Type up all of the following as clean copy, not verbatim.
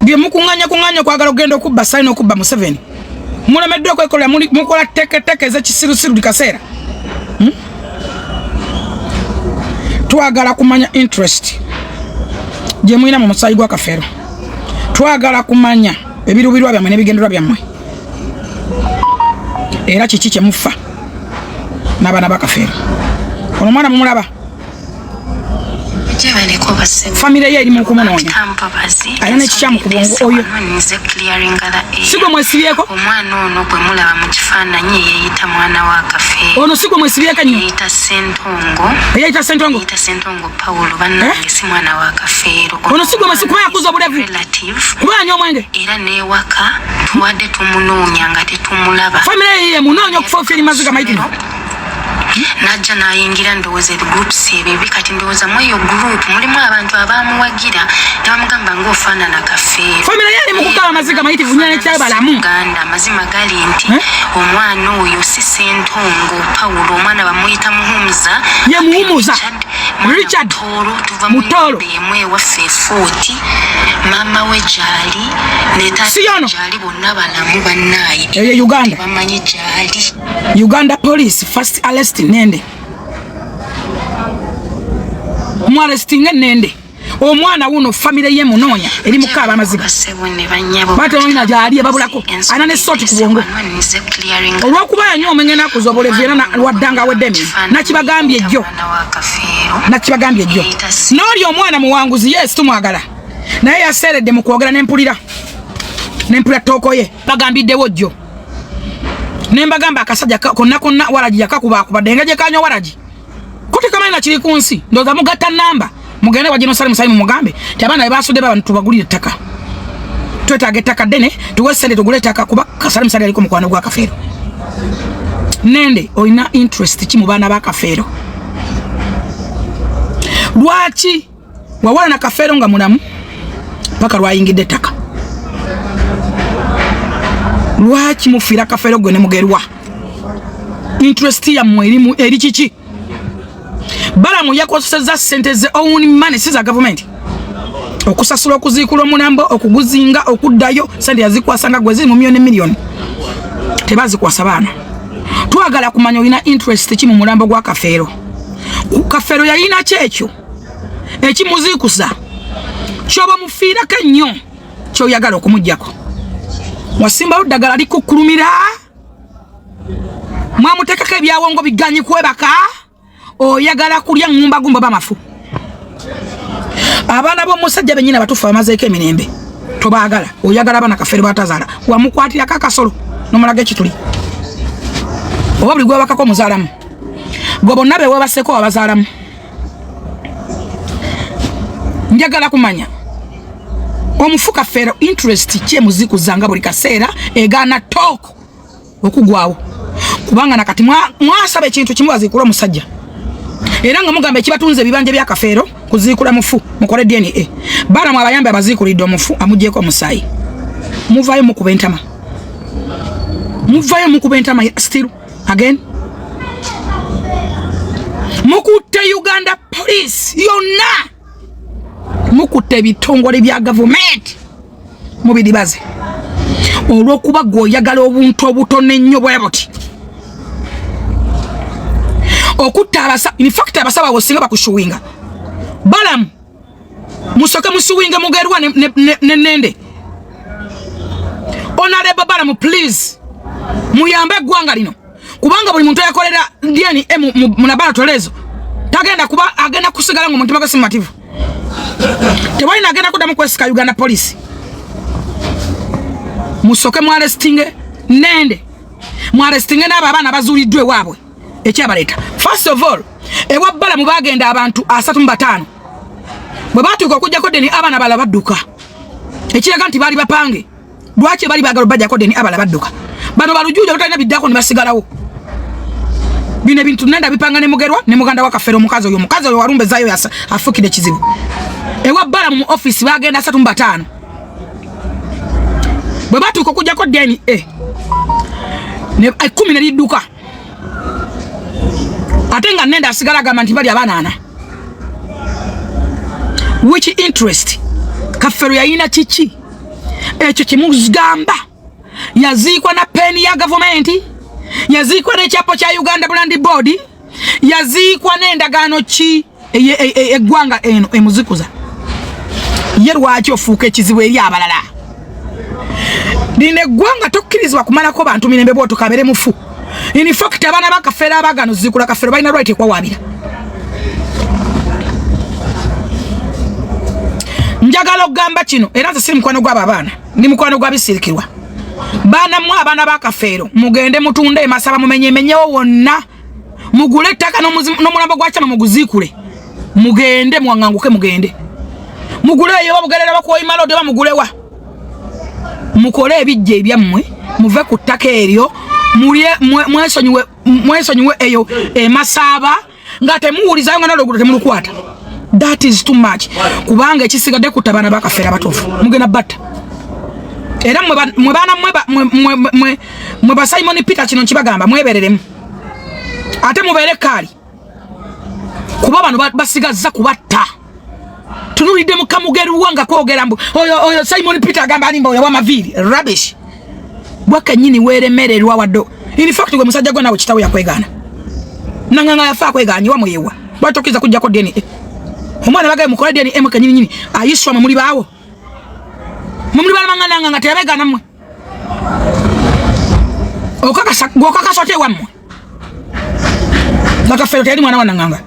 bye mukunganya kwagala ogenda okubba sign okubba mu 7 mulemedde okwekola mukola teke za kisirusiru dikaseera twagala kumanya interest je mwina mu musayi gwa Kafeero twagala kumanya ebirubirwa byamwe nebigenderwa byamwe era kiki kye mufa n'abaana ba Kafeero ono mwana mumulaba famire ye eri mu kumunoonya alina ekikyamu ku bwongo oyo sigwe mwesibyeko omwana ono gwe mulaba mu kifaananyi yeeyita mwana wa Kafeero ono sigwe mwesibyeko nnyo yeeyita Ssentongo Pawulo bannange si mwana wa Kafeero ono sigwe mwesikuba yakuza obulevu kuba anywa omwenge era n'ewaka tuwadde tumunoonya nga tetumulaba famire ye munoonya okufa ofe eri maziga mayitino najja nayingira ndowooza groups ebibi kati ndowooza mu eyo group mulimu abantu abamuwagira ne bamugamba ng'ofaanana Kafeero famire yali mu kukaba amaziga mayitivu nyane kyabalamu ganda amazima gali nti omwana oyo si Ssentongo Pawulo omwana bamuyita Muhumuza ye Muhumuza Richard Mutolo yemwe ewaffe Fort mama we gyali Siyono gyali bonna balamu bannaye eyo Uganda bamanyi gyali Uganda police first arrest nende mwarrestinga nende omwana wuno famire ye munoonya eri mukaba amaziga bate olina gyali ebabulako ana ne soti ku bwongo olwokuba yanyo omengena kuzobolevera na waddanga weddemi nakibagambye ejjo n'oli omwana muwanguzi yes tumwagala naye yaseeredde mu kwogera nempulira tooko ye bagambiddewo jjo nembagamba akasajja konna Waragi yakakubakubadde nga gye kanywa Waragi kutekamanyi nakiri ku nsi ndowooza mugatta namba mugende wa General Salim Salimu mugambe ti abaana bebasudde babantu tubagulire ettaka twetaaga ettaka ddene tuwe ssente tugule ettaka kuba Salim Salimu aliko mukwano gwa Kafeero nende olina interest ki mu baana ba Kafeero lwaki wawala na Kafeero nga mulamu paka lwayingidde ettaka lwaki mufiira Kafeero gwe ne mugerwa interest yammwe erimu eri kiki balamu yakoseza ssente ze own money siza government okusasula okuziikula omulambo okuguzinga okuddayo ssente yazikwasanga gwe ziri mu miliyoni tebazikwasa baana twagala kumanya olina interest ki mu mulambo gwa Kafeero Kafeero yalina kyekyo ekimuziikusa kyoba mufiirako ennyo kyoyagala okumuggyako wasimbawo ddagala likukulumira mwamutekako ebyawongo biganyi kwebaka oyagala kulya ngumba gumba bamafu abaana b'omusajja bennyina batufu bamazeeko emirembe tobaagala oyagala abaana Kafeero batazaala wamukwatirako akasolo nomulaga ekituli oba buli gwebakako muzaalamu gwe bonna bewebaseko wabazaalamu njagala kumanya omufu Kafeero interest ki emuzikuzanga buli kaseera egaana tooko okugwawo kubanga nakati mwasaba ekintu kimu baziikula omusajja era nga mugamba ekibatunze ebibanja bya Kafeero kuziikula mufu mukole DNA balamu abayambe abaziikulidde omufu amugjeeko omusaayi muvayo mukuba entama still again mukutte Uganda police yonna mukutte ebitongole bya government mubidibaze olwokuba gwoyagala obuntu obutono ennyo bwe buti okutta abasa in fact abasaba bosinga bakushuwinga balamu musoke musuwinga mugerwa nende honorable balamu please muyambe eggwanga lino kubanga buli muntu yakolera DNA mu laboratories tagenda kuba agenda kusigala ngo mutima gasimativu tewalina agenda kudamu kwesika Uganda police musoke mwarrestinge nende mwarrestinge n'abo abaana bazuuliddwe waabwe ekyabaleta first of all ewa balamu bagenda abantu 35 bwe batuuka okujjako deni abaana bala badduka ekiraga nti baali bapange lwaki bali bagala bajjako deni abala badduka bano balujuja lutalina biddako ne basigalawo bino ebintu nenda bipanga ne mugerwa ne muganda wa Kafeero omukazi oyo walumbezayo afukide kizibu ewa balamu mu office bagenda 35 bwe batuuka okujjako deni ne 10 ne lidduka ate nga nenda asigala agamba nti bali abaana 4 which interest Kafeero yalina kiki ekyo kimugamba yaziikwa na peni ya government yaziikwa n'ekyapo kya Uganda Brand Board yaziikwa n'endagaano ki eggwanga eno emuzikuza ye lwaki ofuuka ekizibu eri abalala lino eggwanga tokkirizibwa kumalako bantu mirembe bwoto kabere mufu in fact abaana bakafeera abagano zikula kafeero balina right ekwawaabira njagala okugamba kino era nze siri mukwano gw'abo abaana ndi mukwano gw'abisirikirwa baana mmwe abaana bakafeero mugende mutunde emasaba mumenyemenyewo wonna mugule ettaka n'omulambo gwa kyama muguziikule mugende mwanganguke mugende muguleyo babugerera bakuoyima lodi oba mugulewa mukole ebijja ebyammwe muve ku ttaka eryo mwesonyiwe eyo emasaba nga temuwulizayo nga nalugulu temulukwata. That is too much kubanga ekisigadde kutabana bakafeera batuufu mugenda batta era mwe baana mwe ba Simon Peter kino nkibagamba mwebereremu ate mubeere kaali kuba bano basigazza kubatta tunulidde mukamugeruwa nga kwogera mbu oyo Simon Peter agamba alimba oyo wamaviiri rubbish bwaka nyini weremererwa waddo in fact gwe musajja gwe nawe kitawe yakwegaana nanganga yafa kwegaanyiwa muyewa batokiza kujjako DNA omwana bagaye mukola DNA emwe kanyini ayiswa muli baawo muli bala mangana nga tebegaana mmwe okakasote wammwe bakafeero teyali mwana wananganga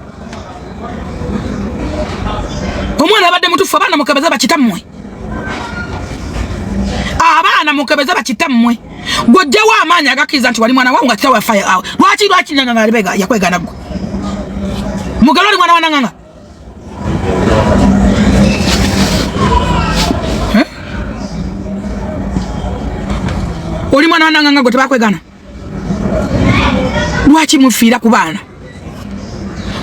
omwana abadde mutufu abaana mukebeza bakitammwe abaana mukebeza bakitammwe gwojjawo amaanyi agakkiriza nti wali mwana wangu nga kitawe afayo awe lwaki nanganga alibega yakwegaana gwe mugalo oli mwana wananganga oli mwana wananganga gwe tebakwegana lwaki mufiira ku baana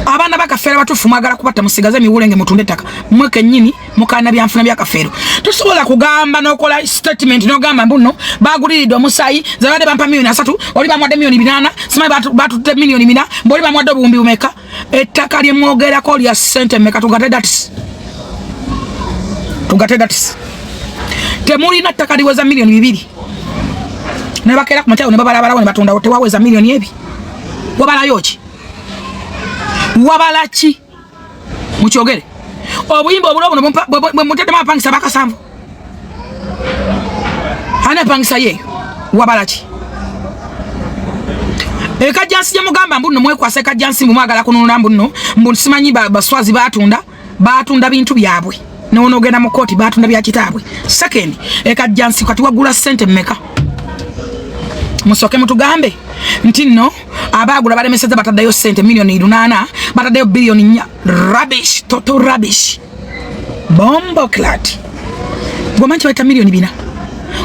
abaana bakafeera batufu mwagala kubatta musigaze miwulenge mutunde ettaka mmwe kennyini mukaana byanfuna byakafeero tosobola kugamba n'okola statement n'ogamba mbuno baguliridde omusaayi zabadde bampa miliyoni 3 oli bamwadde miliyoni 8 simanyi batutte miliyoni 4 mboli bamwadde obuwumbi bumeka ettaka lye mwogerako lya ssente mmeka tugate datis temulina ttaka liweza miliyoni 2 ne bakeera ku makyawo ne babalabalawo ne batundawo tewaweza miliyoni ebi wabalayo ki wabala ki mukyogere obuyimba obulobuno bwe muteddemu abapangisa bakasanvu ani apangisa yeeyo wabala ki ekajjansi gye mugamba mbuno mwekwasa ekajjansi mumwagala kununula mbuno mbu simanyi baswazi batunda bintu byabwe nonogenda mu kooti batunda bya kitaabwe second ekajjansi kati wagula ssente mmeka musoke mutugambe nti nno abagula balemeseza bataddayo ssente miliyoni 8 bataddayo biliyoni 4 rubbish total rubbish bombo clat gomanchi baita miliyoni 4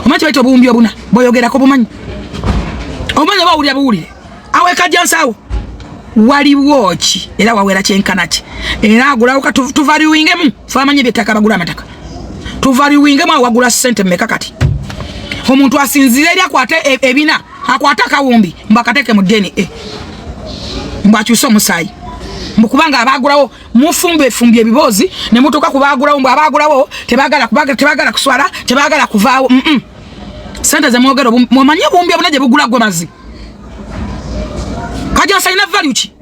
omanchi baita obuwumbi obuna boyogerako bumanyi omanyi bawulira buwulire awe kajjansawo waliwo ki era wawera kyenkana ki era agulawo ka tuvaluingemu famanye byetaka bagula amataka tuvaluingemu awagula ssente mmeka kati omuntu asinzire eri akwate ebina akwata akawumbi mbakateke mu DNA mbakyusa omusaayi mbukubanga abagulawo mufumbe ebibozi ne mutuka kubagulawo mbu abagulawo tebagala kuswala tebagala kuvaawo sente ze mwogero mwamanye obumbi obuna gye bugula gwe mazi kajjansi alina value ki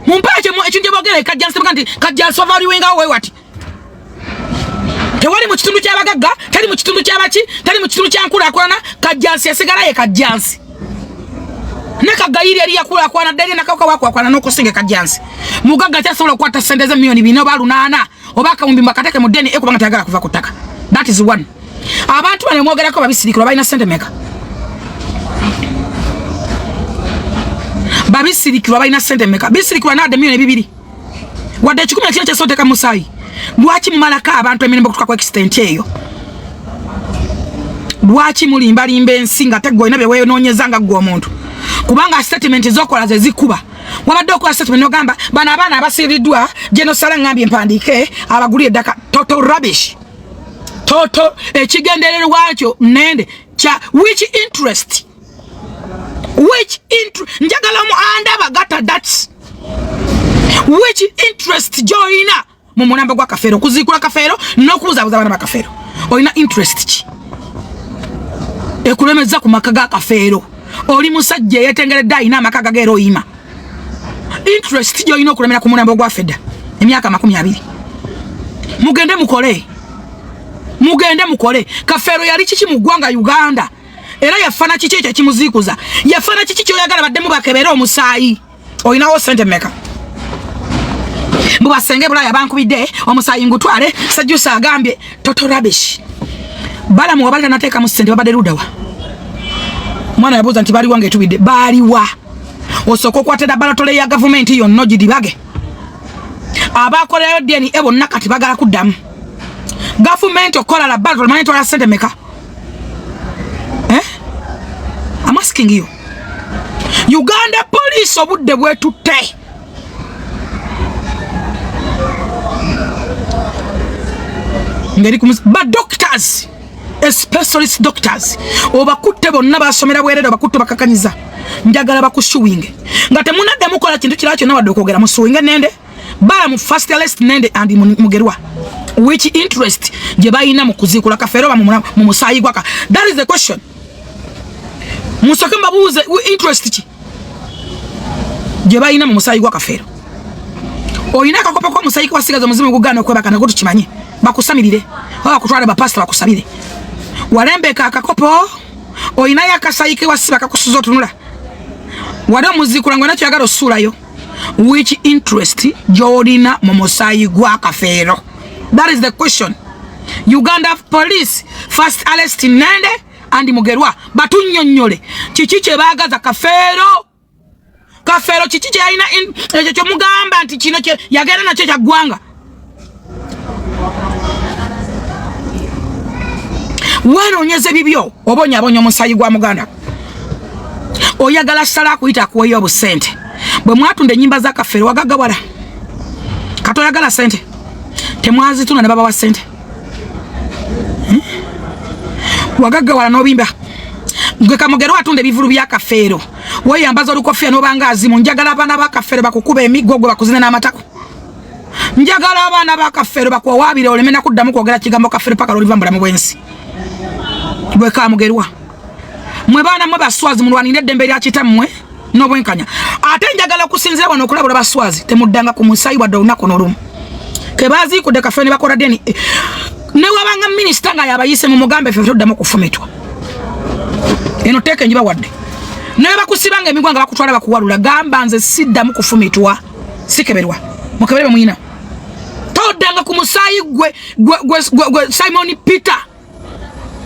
mumpeke ekintu gye boogera kajjansi nti kajjansi ovaluingawo wewati tewali mu kitundu ky'abagagga tali mu kitundu ky'abaki tali mu kitundu kyankulaakulana kajjansi yasigala ye kajjansi nekagayiri yali yakulaakulana ddali nakawuka wakulaakulana n'okusinga kajjansi mugagga kyasobola okukwata ssente ze miliyoni 2 oba 8 oba akawumbi mbakateke mu ddeni ekubanga tayagala kuva ku ttaka that is one abantu bano mwogerako babisirikirwa balina ssente meka babisirikirwa balina ssente meka bisirikirwa nawadde miliyoni 2 wadde 10 ekiro kyesooteka musaayi lwaki mumalako abantu emirembe okutuka ku extent eyo lwaki mulimbalimba ensi nga tegwe olina byeweenoonyeza nga ggwe omuntu kubanga statement zokola ze zikuba wabadde okola statement ogamba bano abaana abasiriddwa genosala ngambye empandiike abagulira eddaka total rubbish total ekigendererwa wakyo nende kya which interest njagala mu andaba gata that's which interest joina mu mulambo gwa kafeero kuziikula kafeero n'okubuzabuza abaana ba kafeero olina interest ki ekulemeza ku makaga kafeero oli musajja yetengeredde ayina amakaga gero oyima interest yo ino okulemera ku mulambo gwa fedda emyaka 20 mugende mukole kafeero yali kiki mu ggwanga Uganda era yafana kiki ekyo kimuzikuza yafana kiki kyoyagala baddemu bakebera omusaayi oyinawo sente meka mubasenge bulaya bankubidde omusaayi ngutwale sajjusa agambye toto rubbish bala mu wabalira nateeka mu sente babadde ludawa mwana yabuuza nti bali wange tubidde baliwa osoko kwatera balatole ya government yonna gidibage abakolerayo deni bonna kati bagala kuddamu government okola la battle manyi tola sente meka I'm asking you Uganda police obudde bwetutte ngeri ba doctors specialist doctors obakutte bonna basomera bwerere bakutte bakakanyiza njagala bakushuwinge nga temunadde mukola kintu kiracyo na wadokogera musuwinge nende bala mu first list nende andi mugerwa which interest je bayina mu kuzikula kafeero ba mu musayi gwaka that is the question musoke mbabuuze interest ki je bayina mu musayi gwaka kafeero oyina akakopo ko musayi kwa sigaza muzimu gugana okwebaka na gotu kimanye bakusamirire baba kutwala ba pastor bakusabire walembeka akakopo oyina yakasayike wasiba kakusuzo tunula wado muzikula ngona kyagalo sulayo which interest jolina mu musayi gwa kafeero that is the question Uganda police first arrest nende andi mugerwa batunyonyole chichiche bagaza kafeero chichiche aina ekyo mugamba nti kino kye yagera nakyo kyagwanga wanoonyeze bibyo obonya omusayi gwa muganda oyagala sala kuyita kuweyo obusente bwe mwatunda ennyimba za kafeero wagagawala katoyagala sente temwazituna ne baba wa sente wagagawala n'obimba gwe kamugero atunda ebivulu bya kafeero weyambaza olukofia n'obanga azimu njagala abaana ba kafeero bakukuba emiggo gwe bakuzina n'amatako njagala abaana ba kafeero bakuwawaabire oleme nakuddamu kwogera kigambo kafeero paka lwoliva mubulamu bw'ensi gwe kamugerwa mwe baana mwe baswazi mulwanire eddembe lya kitammwe n'obwenkanya ate njagala okusinzira wano okulabula baswazi temuddanga ku musayi wadde olunaku n'olumu kebaziikudde kafeero ne bakola deni ne wabanga minisita nga yabayise mu mugambe ffe toddamu kufumitwa eno teeka enjiba wadde naye bakusibanga emigwanga bakutwala bakuwalula gamba nze siddamu kufumitwa sikeberwa mukeberwe mwina toddanga ku musayi gwe Simon Peter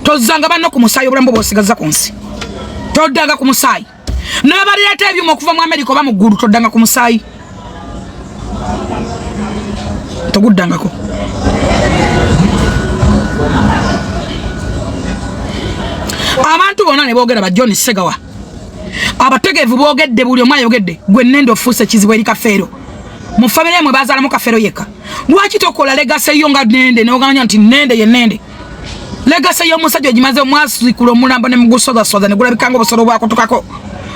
tozanga banno ku musayi obulambo bwosigaza ku nsi toddanga ku musayi naye balireeta ebyuma okuva mu Amerika oba mu ggulu toddanga ku musayi toguddangako abantu bonna ne boogera ba John Segawa abategeevu boogedde buli omu ayogedde gwe nende ofuuse kizibu eri kafeero mu famire mwe bazaalamu kafeero yekka lwaki tokola legase yo nga nende n'oganya nti nende ye nende legase y'omusajja ogimaze mwazikula omulambo ne mugusozasoza ne gulabikanga obusolo bwakutukako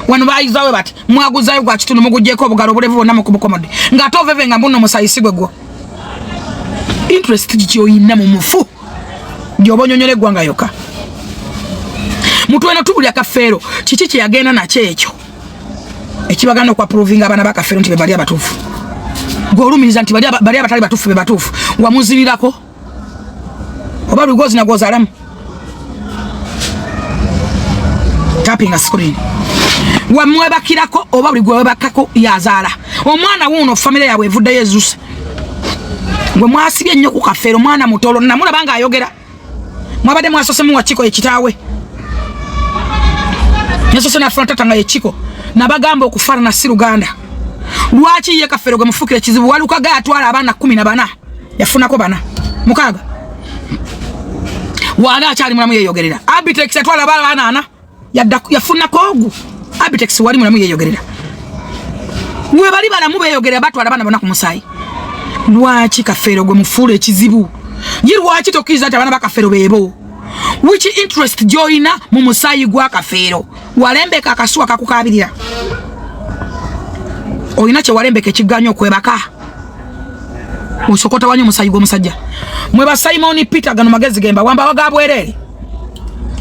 wano bayizawe bati mwaguzayo gwa kitundu mugugjeeko obugalo obulevu bonna mukubukomodde ng'ate oveve nga mbuno musayisi gwe gwo interest gikyoyina mu mufu gy'oba onyonyola eggwanga yokka mutwena tubulya kafeero kiki kye yagenda nakyo ekyo ekibagana okwaprovinga abaana ba kafeero nti be bali abatuufu gw'olumiriza nti bali abatali batuufu be batuufu wamuzirirako oba lugozi nagwozaalamu tapinga screen wamwebakirako oba buli gwewebakako yazaala omwana wuuno famire yaabwe evuddeyo ezuuse gwe mwasibye ennyo ku kafeero mwana mutolo namulaba nga ayogera mwabadde mwasose mu wakiko ekitaawe yasose nafuna tata nga yekiko nabagamba okufaanana si Luganda lwaki ye kafeero gwe mufukira ekizibu walukaga yatwala abaana 14 yafunako 4 mukaaga wana akyali mulamu yeyogerera Abitex yatwala abaana 4 yafunako ogu Abitex wali mulamu yeyogerera we bali balamu beyogerera batwala abaana bonna ku musayi lwaki kafeero gwe mufuula ekizibu ye lwaki tokkiriza nti abaana ba kafeero beebo which interest joina mu musayi gwa kafeero walembeka akasuwa kakukabirira oyina kye walembeka ekiganyo okwebaka osokota wanyu musayi gw'omusajja mwe ba Simon Peter gano magezi gemba wamba wagabwerere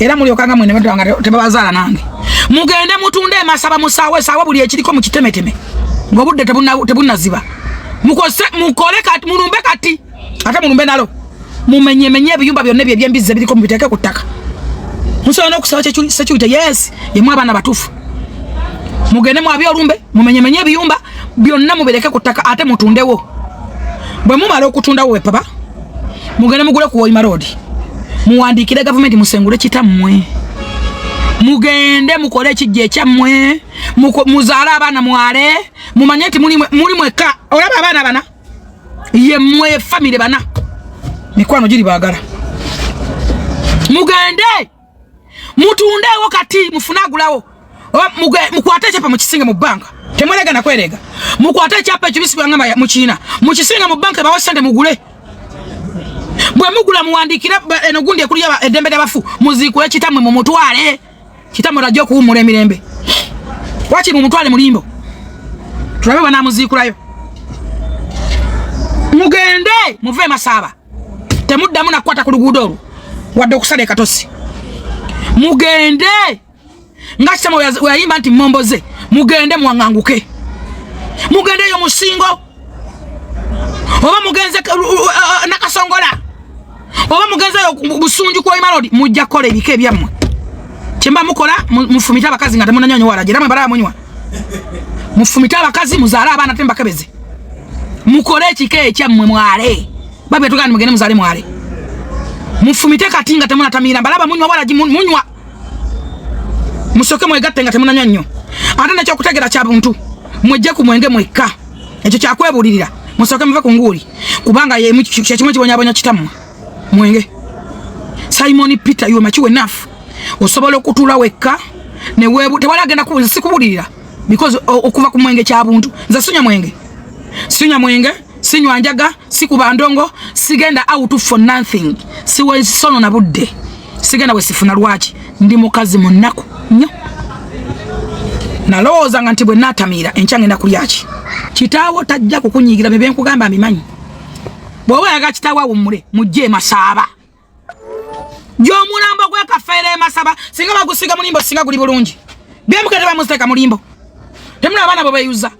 era muri okanga mwene batanga tebabazaala nange mugende mutunde masaba musawe sawa buli ekiriko mu kitemeteme ngobudde tebunaziba mukole kati mulumbe kati ate mulumbe nalo mumenye ebiyumba byonna by'embize biriko mubiteeke ku ttaka musobola n'okusaba security yes yemwe abaana batuufu mugende mwabi olumbe mumenye ebiyumba byonna mubireke ku ttaka ate mutundewo bwe mumala okutundawo we papa mugende mugule ku Woima Road muwandiikire gavumenti musengule kitammwe mugende mukole ekijja ekyammwe muzaala abaana mwale mumanye nti muli mweka olaba abaana bana yemmwe famire bana mikwano giri baagala mugende mutundewo kati mufunagulawo mukwate ekyapa mukisinge mu banka temwerega nakwerega mukwate ekyapa ekyo bisibwanga mu Kiina mukisinge mu banka bawa sente mugule bwe mugula muwandiikire eno gundi ekuli eddembe ly'abafu muziikule kitammwe mu mutwale kitammwe rajja okuwummula emirembe wakiri mu mutwale mulimbo tulabe banaamuziikulayo mugende muve Masaba temuddamu nakwata ku luguudo olwo wadde okusala ekatosi mugende nga kisema weyayimba nti momboze mugende mwanganguke mugendeyo musingo oba mugenze Nakasongola oba mugenzeyo Busunju kwa Woima Road mujja kola ebika ebyammwe kyemba mukola mufumita abakazi nga temunanyonyo wala giramwe balaba munywa mufumita abakazi muzaala abaana tembakebeze mukole ekika ekyammwe mwale babye tugandi mugende muzaale mwale mufumite kati nga temunatamira balaba munywa wala munywa musoke mwegatte nga temunanyonyo ate nekyo okutegera kya buntu mwejje ku mwenge mwekka ekyo kyakwebulirira musoke muve ku nguuli kubanga kyekimwe kibonyabonya kitammwe mwenge Simon Peter you machiwe enough osobola okutula wekka ne webu tewala agenda kubuza sikubulirira because okuva ku mwenge kya buntu nza sunya mwenge sinywa njaga sikuba ndongo sigenda out for nothing siwe sono na budde sigenda wesifuna lwaki ndi mukazi munnaku nnyo nalowooza nga nti bwe natamira enkyange nakulyaki kitaawo tajja kukunyigira bebe nkugamba mbimanyi bw'oba yaga kitaawo awummule mujje Masaba gy'omulambo gw'ekafeere Masaba singa bagusiga mulimbo singa guli bulungi byemukete bamuziteeka mulimbo temula abaana bwe beeyuza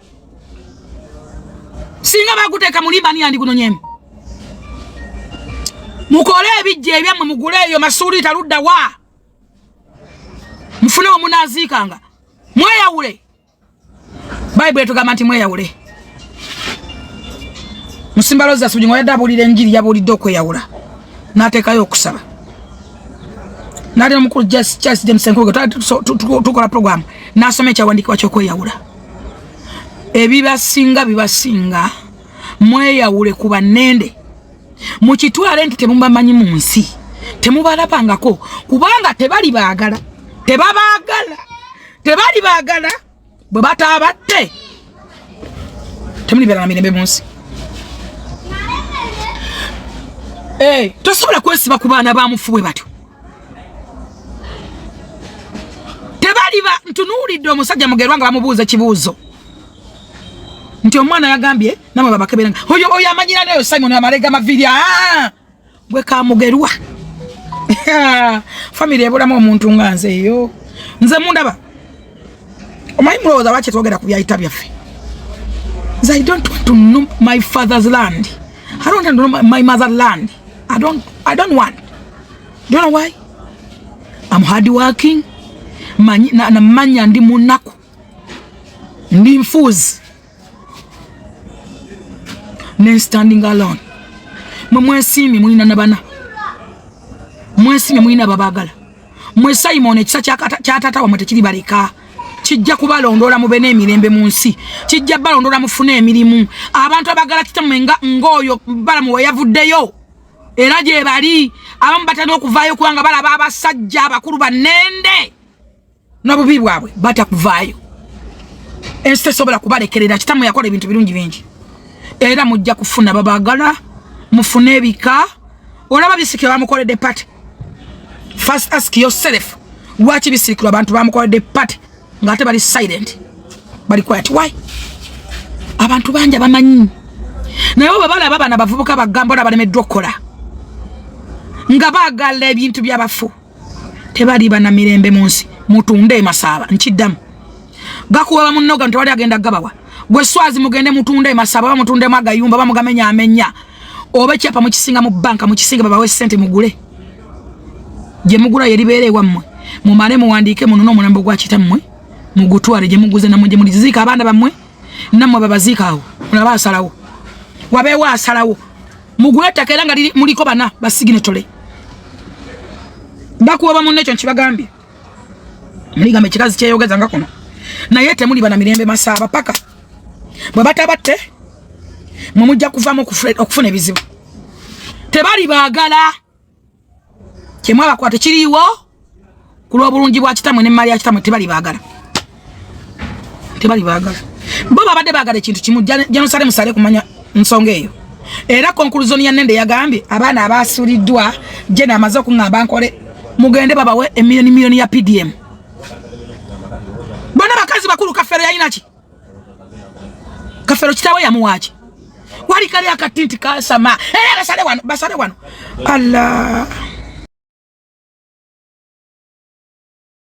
singa baguteeka mulimbo ani yandi gunonyemu mukole ebijja ebyammwe mugule eyo masuuli taludda wa mufunewo munaaziikanga mweyawule Bayibuli etugamba nti mweyawule Musimba Rosa Sujingo yadabulira enjiri yabulidde okweyawula n'ateekayo okusaba nali omukulu Charles James Nkuge tukola program n'asoma ekyawandiikibwa ky'okweyawula bibasinga mweyawule ku bannende mukitwale nti temubamanyi mu nsi temubalabangako kubanga tebali baagala bwe bataabatte temulibera na mirembe mu nsi tosobola kwesiba ku baana bamufu bwe batyo tebaliba ntunuulidde omusajja mugerwa nga bamubuuza ekibuuzo nti omwana yagambye namwe babakeberanga oyo amanyira neyo Simon amalega maviri bwe kamugerwa family ebulamu omuntu nga nze eyo nze mundaba omanyi mulowooza lwaki twogera ku byayita byaffe nze I don't want to know my father's land. I don't want to know my mother's land. I don't want. Do you know why? I'm hard working. Na manya ndi munaku. Ndi mfuzi. Ne standing alone. Mwesimi mwina nabana. Mwesimi mwina babagala. Simon ekisa kyatata wamwe tekiri baleka. Kijja kubalondola mubene emirembe mu nsi. Kijja balondola mufune emirimu. Abantu abagala kitamwe ngoyo balamu we yavuddeyo. Era gye bali abamu batandika okuvaayo kubanga balaba abasajja abakulu bannende n'obubi bwabwe batakuvaayo. Ensi tesobola kubalekerera kitamu yakola ebintu birungi bingi. Era mujja kufuna babagala mufune ebika olaba bisikira bamukoledde party. First ask yourself lwaki bisikira abantu bamukoledde party ngate bali silent bali quiet. Why? Abantu banja bamanyi naye babala baba na bavubuka bagamba balemeddwa okukola nga bagala ebintu byabafu tebali bana mirembe munsi mutunde Masaba nchiddamu gakuwa munnoga ntwali agenda gabawa gwe Swazi mugende mutunde Masaba bamutunde magayumba bamugamenya amenya oba kyapa mukisinga mu banka mukisinga baba we sente mugule je mugula yeribeere wammwe mumale muwandike munono mulambo gwa kitammwe mugutwale je muguze namwe je mulizika abana bamwe namwe babazika awo mulaba asalawo wabewa asalawo mugule takera nga muliko bana basigine tole bakuwa munne kyo nkibagambye muliga mekikazi kyeyogeza nga kono na yete muli bana mirembe Masaba paka bwe batabatte mumujja kuvamo okufuna ebizibu tebali baagala kyemwe abakwate kiriwo kulwa obulungi bwa kitamwe ne mali ya kitamwe tebali baagala bo babadde baagala ekintu kimu Jerusalem sale kumanya nsonga eyo era conclusion ya Nende yagambye abaana abasuliddwa je n'amaze okungamba nkole mugende babawe emiliyoni ya PDM bona bakazi bakulu Kafero yayinaki Kafero kitawe yamuwaaki wali kali akatinti kasama basale wano Allah